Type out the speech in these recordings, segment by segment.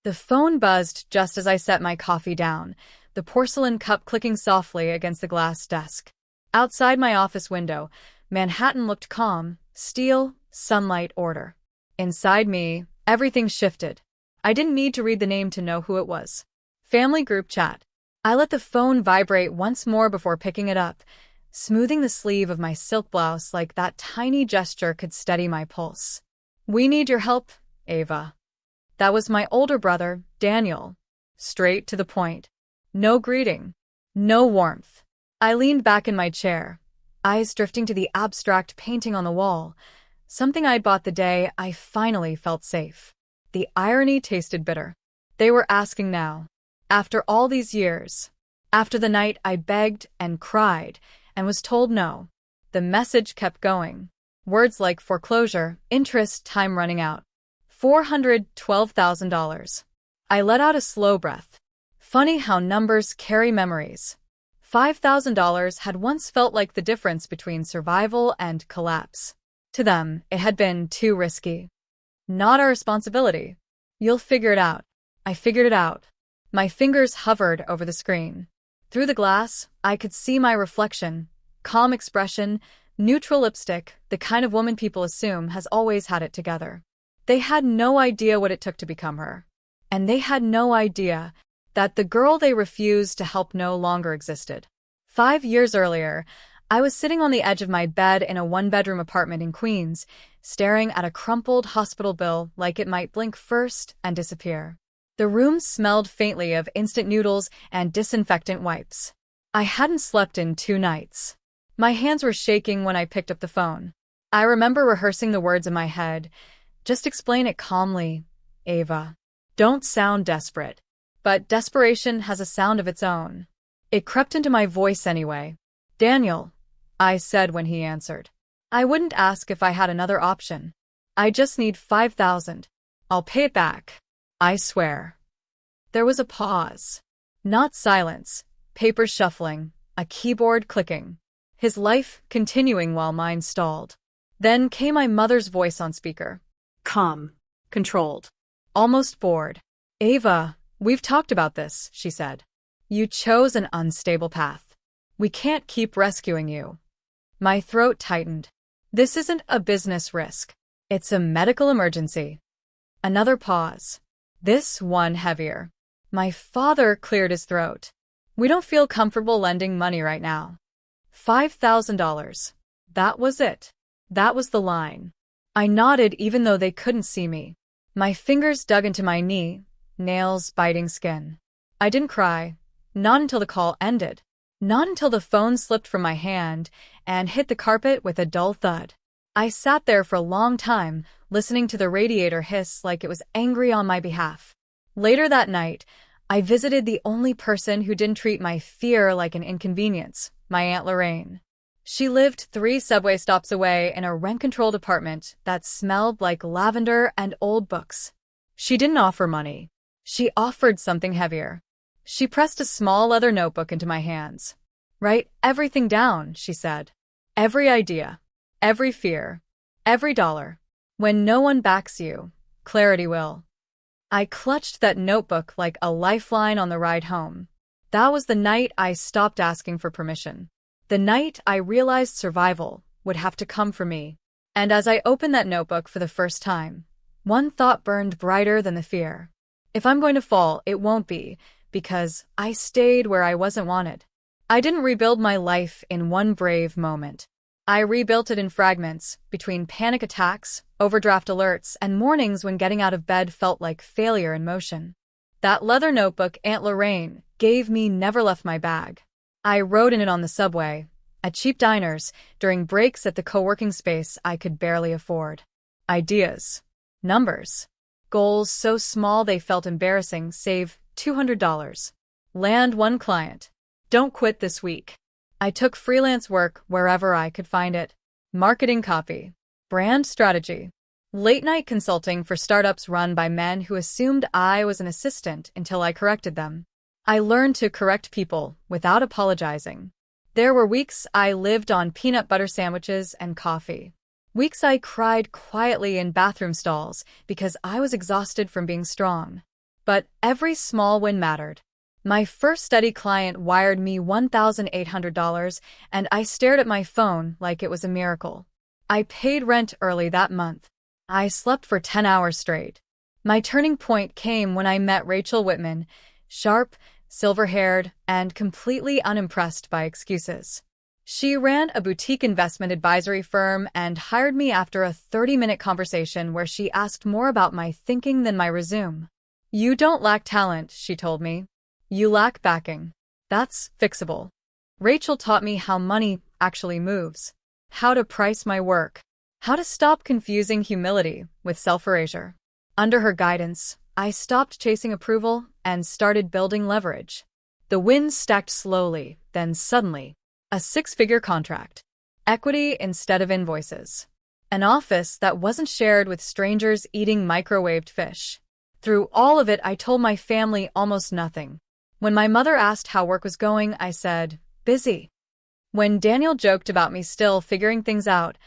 The phone buzzed just as I set my coffee down, the porcelain cup clicking softly against the glass desk. Outside my office window, Manhattan looked calm, steel, sunlight, order. Inside me, everything shifted. I didn't need to read the name to know who it was. Family group chat. I let the phone vibrate once more before picking it up, smoothing the sleeve of my silk blouse like that tiny gesture could steady my pulse. "We need your help, Ava." That was my older brother, Daniel. Straight to the point. No greeting. No warmth. I leaned back in my chair, eyes drifting to the abstract painting on the wall, something I'd bought the day I finally felt safe. The irony tasted bitter. They were asking now. After all these years. After the night I begged and cried and was told no. The message kept going. Words like foreclosure, interest, time running out. $412,000. I let out a slow breath. Funny how numbers carry memories. $5,000 had once felt like the difference between survival and collapse. To them, it had been too risky. Not our responsibility. You'll figure it out. I figured it out. My fingers hovered over the screen. Through the glass, I could see my reflection. Calm expression, neutral lipstick, the kind of woman people assume has always had it together. They had no idea what it took to become her. And they had no idea that the girl they refused to help no longer existed. 5 years earlier, I was sitting on the edge of my bed in a one-bedroom apartment in Queens, staring at a crumpled hospital bill like it might blink first and disappear. The room smelled faintly of instant noodles and disinfectant wipes. I hadn't slept in 2 nights. My hands were shaking when I picked up the phone. I remember rehearsing the words in my head. Just explain it calmly, Ava. Don't sound desperate. But desperation has a sound of its own. It crept into my voice anyway. "Daniel," I said when he answered. "I wouldn't ask if I had another option. I just need 5,000. I'll pay it back. I swear." There was a pause. Not silence, paper shuffling, a keyboard clicking. His life continuing while mine stalled. Then came my mother's voice on speaker. Calm. Controlled. Almost bored. "Ava, we've talked about this," she said. "You chose an unstable path. We can't keep rescuing you." My throat tightened. This isn't a business risk. It's a medical emergency. Another pause. This one heavier. My father cleared his throat. "We don't feel comfortable lending money right now." $5,000. That was it. That was the line. I nodded even though they couldn't see me. My fingers dug into my knee, nails biting skin. I didn't cry. Not until the call ended. Not until the phone slipped from my hand and hit the carpet with a dull thud. I sat there for a long time, listening to the radiator hiss like it was angry on my behalf. Later that night, I visited the only person who didn't treat my fear like an inconvenience, my Aunt Lorraine. She lived 3 subway stops away in a rent-controlled apartment that smelled like lavender and old books. She didn't offer money. She offered something heavier. She pressed a small leather notebook into my hands. "Write everything down," she said. "Every idea, every fear, every dollar. When no one backs you, clarity will." I clutched that notebook like a lifeline on the ride home. That was the night I stopped asking for permission. The night I realized survival would have to come for me. And as I opened that notebook for the first time, one thought burned brighter than the fear. If I'm going to fall, it won't be because I stayed where I wasn't wanted. I didn't rebuild my life in one brave moment. I rebuilt it in fragments, between panic attacks, overdraft alerts, and mornings when getting out of bed felt like failure in motion. That leather notebook Aunt Lorraine gave me never left my bag. I wrote in it on the subway, at cheap diners, during breaks at the co-working space I could barely afford. Ideas. Numbers. Goals so small they felt embarrassing. Save $200. Land 1 client. Don't quit this week. I took freelance work wherever I could find it. Marketing copy. Brand strategy. Late-night consulting for startups run by men who assumed I was an assistant until I corrected them. I learned to correct people without apologizing. There were weeks I lived on peanut butter sandwiches and coffee. Weeks I cried quietly in bathroom stalls because I was exhausted from being strong. But every small win mattered. My first steady client wired me $1,800, and I stared at my phone like it was a miracle. I paid rent early that month. I slept for 10 hours straight. My turning point came when I met Rachel Whitman, sharp, silver-haired, and completely unimpressed by excuses. She ran a boutique investment advisory firm and hired me after a 30-minute conversation where she asked more about my thinking than my resume. "You don't lack talent," she told me. "You lack backing. That's fixable." Rachel taught me how money actually moves, how to price my work, how to stop confusing humility with self-erasure. Under her guidance, I stopped chasing approval and started building leverage. The wins stacked slowly, then suddenly, a six-figure contract, equity instead of invoices, an office that wasn't shared with strangers eating microwaved fish. Through all of it, I told my family almost nothing. When my mother asked how work was going, I said, "Busy." When Daniel joked about me still figuring things out,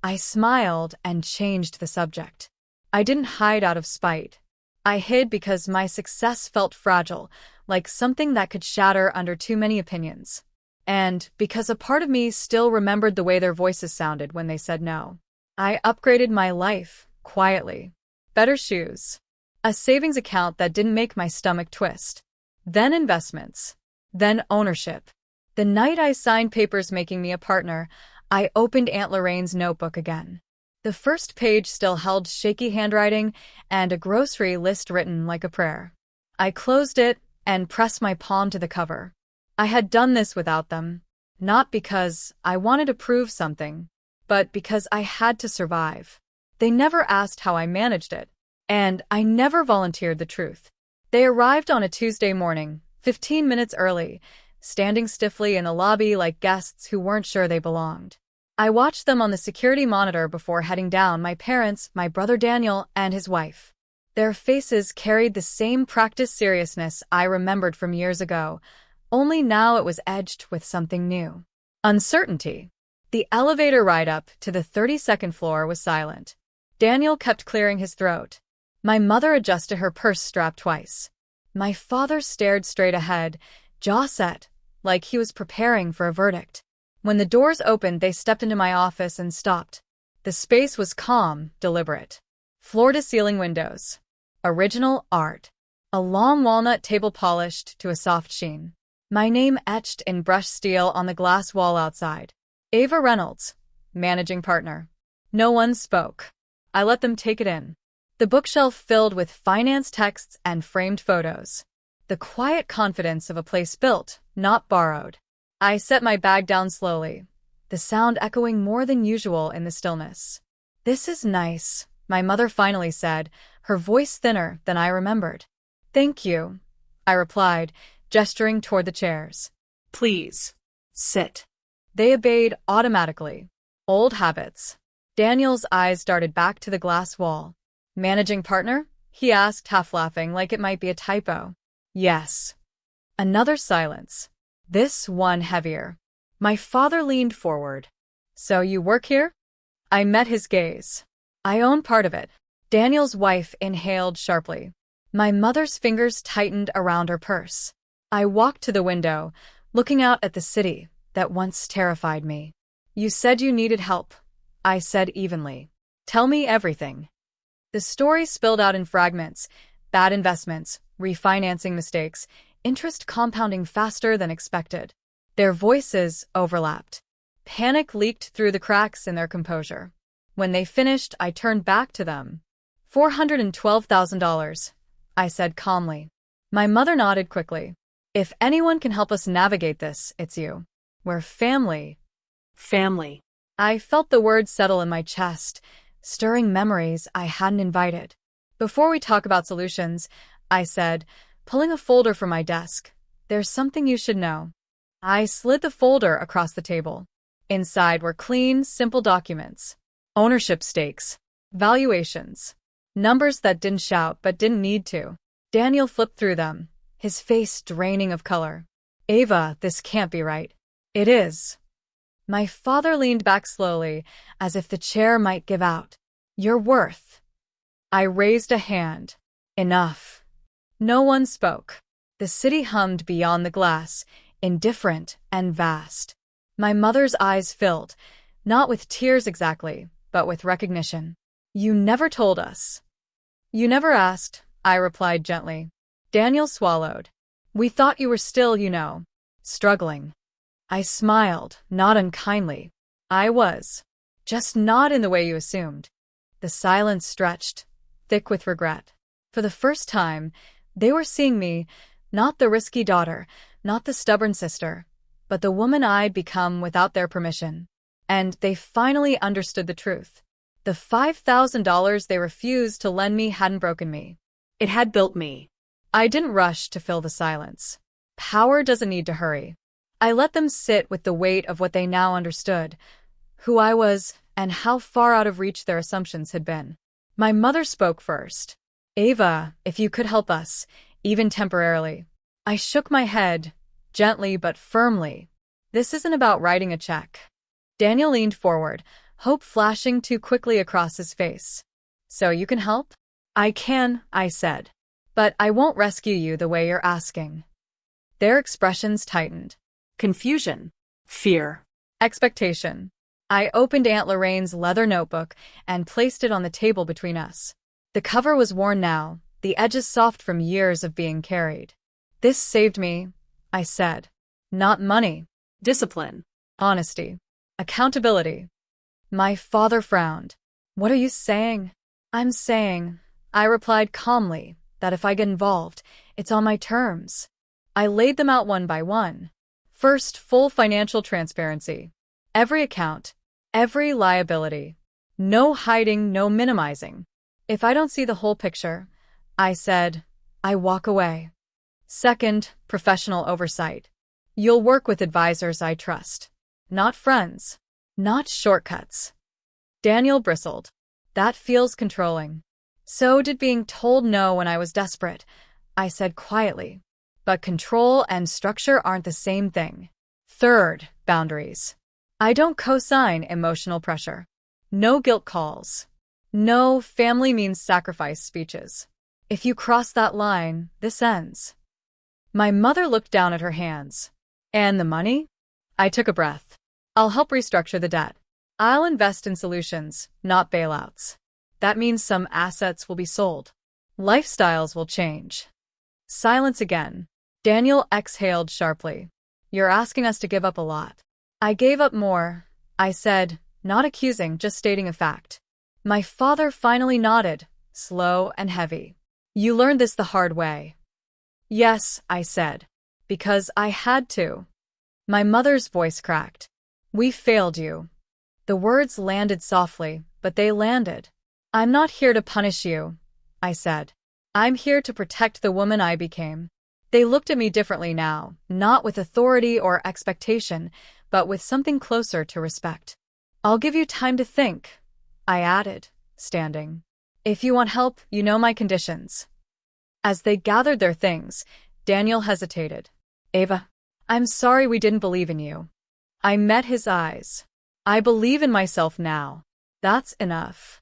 I smiled and changed the subject. I didn't hide out of spite. I hid because my success felt fragile, like something that could shatter under too many opinions. And because a part of me still remembered the way their voices sounded when they said no. I upgraded my life, quietly. Better shoes. A savings account that didn't make my stomach twist. Then investments. Then ownership. The night I signed papers making me a partner, I opened Aunt Lorraine's notebook again. The first page still held shaky handwriting and a grocery list written like a prayer. I closed it and pressed my palm to the cover. I had done this without them, not because I wanted to prove something, but because I had to survive. They never asked how I managed it, and I never volunteered the truth. They arrived on a Tuesday morning, 15 minutes early, standing stiffly in the lobby like guests who weren't sure they belonged. I watched them on the security monitor before heading down, my parents, my brother Daniel, and his wife. Their faces carried the same practiced seriousness I remembered from years ago, only now it was edged with something new. Uncertainty. The elevator ride up to the 32nd floor was silent. Daniel kept clearing his throat. My mother adjusted her purse strap twice. My father stared straight ahead, jaw set, like he was preparing for a verdict. When the doors opened, they stepped into my office and stopped. The space was calm, deliberate. Floor-to-ceiling windows. Original art. A long walnut table polished to a soft sheen. My name etched in brushed steel on the glass wall outside. Ava Reynolds, managing partner. No one spoke. I let them take it in. The bookshelf filled with finance texts and framed photos. The quiet confidence of a place built, not borrowed. I set my bag down slowly, the sound echoing more than usual in the stillness. "This is nice," my mother finally said, her voice thinner than I remembered. "Thank you," I replied, gesturing toward the chairs. "Please, sit." They obeyed automatically. Old habits. Daniel's eyes darted back to the glass wall. "Managing partner?" he asked, half laughing, like it might be a typo. "Yes." Another silence. This one heavier. My father leaned forward. "So you work here?" I met his gaze. "I own part of it." Daniel's wife inhaled sharply. My mother's fingers tightened around her purse. I walked to the window, looking out at the city that once terrified me. "You said you needed help," I said evenly. "Tell me everything." The story spilled out in fragments: bad investments, refinancing mistakes, interest compounding faster than expected. Their voices overlapped. Panic leaked through the cracks in their composure. When they finished, I turned back to them. $412,000, I said calmly. My mother nodded quickly. "If anyone can help us navigate this, it's you. We're family." Family. I felt the word settle in my chest, stirring memories I hadn't invited. "Before we talk about solutions," I said, pulling a folder from my desk, "there's something you should know." I slid the folder across the table. Inside were clean, simple documents. Ownership stakes. Valuations. Numbers that didn't shout but didn't need to. Daniel flipped through them, his face draining of color. "Ava, this can't be right." "It is." My father leaned back slowly, as if the chair might give out. "Your worth." I raised a hand. "Enough." No one spoke. The city hummed beyond the glass, indifferent and vast. My mother's eyes filled, not with tears exactly, but with recognition. You never told us. You never asked, I replied gently. Daniel swallowed. We thought you were still, struggling. I smiled, not unkindly. I was. Just not in the way you assumed. The silence stretched, thick with regret. For the first time, they were seeing me, not the risky daughter, not the stubborn sister, but the woman I'd become without their permission. And they finally understood the truth. The $5,000 they refused to lend me hadn't broken me. It had built me. I didn't rush to fill the silence. Power doesn't need to hurry. I let them sit with the weight of what they now understood, who I was and how far out of reach their assumptions had been. My mother spoke first. Ava, if you could help us, even temporarily. I shook my head, gently but firmly. This isn't about writing a check. Daniel leaned forward, hope flashing too quickly across his face. So you can help? I can, I said. But I won't rescue you the way you're asking. Their expressions tightened. Confusion. Fear. Expectation. I opened Aunt Lorraine's leather notebook and placed it on the table between us. The cover was worn now, the edges soft from years of being carried. This saved me, I said. Not money. Discipline. Honesty. Accountability. My father frowned. What are you saying? I'm saying, I replied calmly, that if I get involved, it's on my terms. I laid them out one by one. First, full financial transparency. Every account, every liability. No hiding, no minimizing. If I don't see the whole picture, I said, I walk away. Second, professional oversight. You'll work with advisors I trust. Not friends. Not shortcuts. Daniel bristled. That feels controlling. So did being told no when I was desperate, I said quietly. But control and structure aren't the same thing. Third, boundaries. I don't co-sign emotional pressure. No guilt calls. No family means sacrifice speeches. If you cross that line, this ends. My mother looked down at her hands. And the money? I took a breath. I'll help restructure the debt. I'll invest in solutions, not bailouts. That means some assets will be sold. Lifestyles will change. Silence again. Daniel exhaled sharply. You're asking us to give up a lot. I gave up more, I said, not accusing, just stating a fact. My father finally nodded, slow and heavy. You learned this the hard way. Yes, I said. Because I had to. My mother's voice cracked. We failed you. The words landed softly, but they landed. I'm not here to punish you, I said. I'm here to protect the woman I became. They looked at me differently now, not with authority or expectation, but with something closer to respect. I'll give you time to think, I added, standing. If you want help, you know my conditions. As they gathered their things, Daniel hesitated. Ava, I'm sorry we didn't believe in you. I met his eyes. I believe in myself now. That's enough.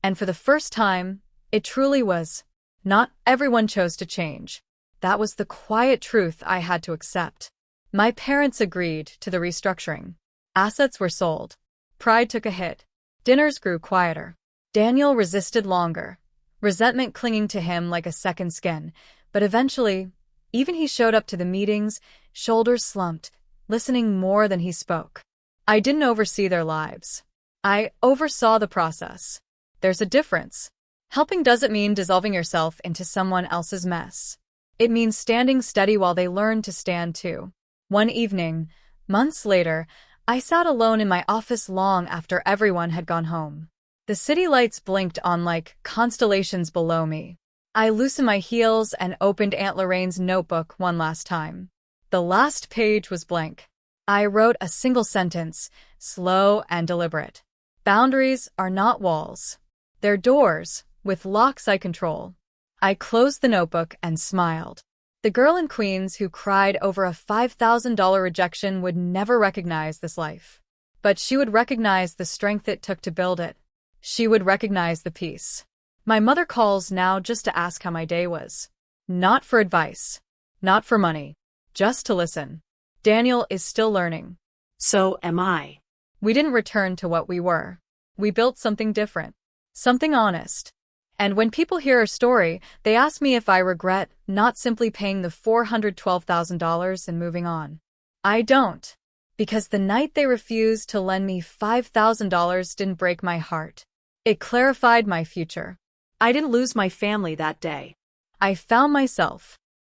And for the first time, it truly was. Not everyone chose to change. That was the quiet truth I had to accept. My parents agreed to the restructuring. Assets were sold. Pride took a hit. Dinners grew quieter. Daniel resisted longer, resentment clinging to him like a second skin. But eventually, even he showed up to the meetings, shoulders slumped, listening more than he spoke. I didn't oversee their lives. I oversaw the process. There's a difference. Helping doesn't mean dissolving yourself into someone else's mess. It means standing steady while they learn to stand too. One evening, months later, I sat alone in my office long after everyone had gone home. The city lights blinked on like constellations below me. I loosened my heels and opened Aunt Lorraine's notebook one last time. The last page was blank. I wrote a single sentence, slow and deliberate. Boundaries are not walls. They're doors, with locks I control. I closed the notebook and smiled. The girl in Queens who cried over a $5,000 rejection would never recognize this life. But she would recognize the strength it took to build it. She would recognize the peace. My mother calls now just to ask how my day was. Not for advice. Not for money. Just to listen. Daniel is still learning. So am I. We didn't return to what we were. We built something different. Something honest. And when people hear our story, they ask me if I regret not simply paying the $412,000 and moving on. I don't. Because the night they refused to lend me $5,000 didn't break my heart. It clarified my future. I didn't lose my family that day. I found myself.